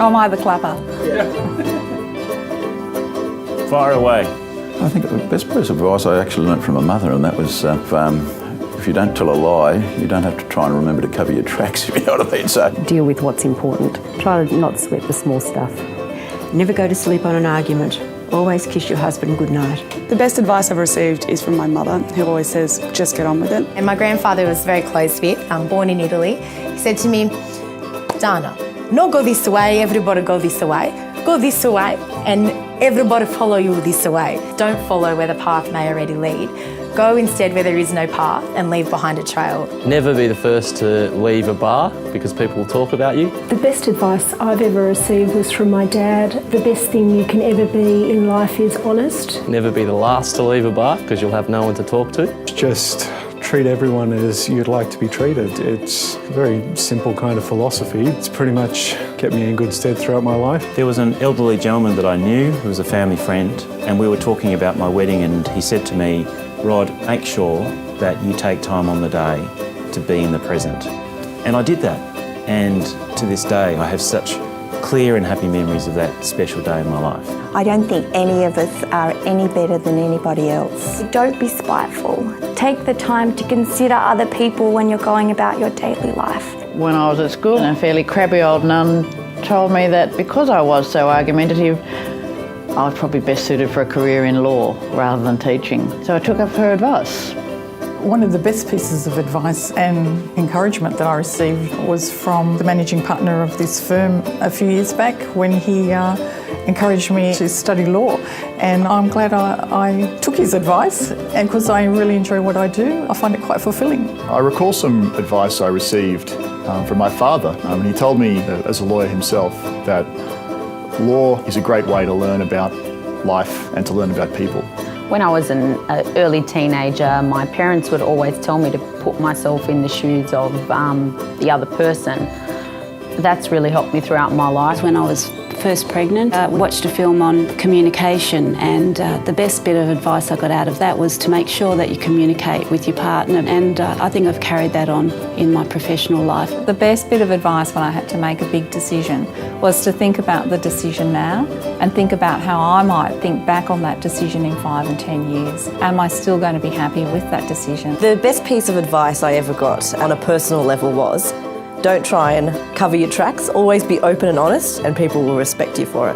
Am I the clapper? Fire away. I think the best piece of advice I actually learnt from my mother, and that was if you don't tell a lie, you don't have to try and remember to cover your tracks, if you know what I mean. So Deal with what's important. Try to not sweat the small stuff. Never go to sleep on an argument. Always kiss your husband goodnight. The best advice I've received is from my mother, who always says, just get on with it. And my grandfather was very close with, born in Italy. He said to me, Dana, not go this way, everybody go this way. Go this way and everybody follow you this way. Don't follow where the path may already lead. Go instead where there is no path and leave behind a trail. Never be the first to leave a bar because people will talk about you. The best advice I've ever received was from my dad. The best thing you can ever be in life is honest. Never be the last to leave a bar because you'll have no one to talk to. Just treat everyone as you'd like to be treated. It's a very simple kind of philosophy. It's pretty much kept me in good stead throughout my life. There was an elderly gentleman that I knew who was a family friend, and we were talking about my wedding, and he said to me, Rod, make sure that you take time on the day to be in the present. And I did that. And to this day, I have such clear and happy memories of that special day in my life. I don't think any of us are any better than anybody else. Don't be spiteful. Take the time to consider other people when you're going about your daily life. When I was at school, a fairly crabby old nun told me that because I was so argumentative, I was probably best suited for a career in law rather than teaching. So I took up her advice. One of the best pieces of advice and encouragement that I received was from the managing partner of this firm a few years back when he encouraged me to study law. And I'm glad I took his advice, and because I really enjoy what I do, I find it quite fulfilling. I recall some advice I received from my father, and he told me, as a lawyer himself, that law is a great way to learn about life and to learn about people. When I was an early teenager, my parents would always tell me to put myself in the shoes of the other person. That's really helped me throughout my life. When I was first pregnant, I watched a film on communication, and the best bit of advice I got out of that was to make sure that you communicate with your partner, and I think I've carried that on in my professional life. The best bit of advice when I had to make a big decision was to think about the decision now and think about how I might think back on that decision in 5 and 10 years. Am I still going to be happy with that decision? The best piece of advice I ever got on a personal level was, don't try and cover your tracks, always be open and honest, and people will respect you for it.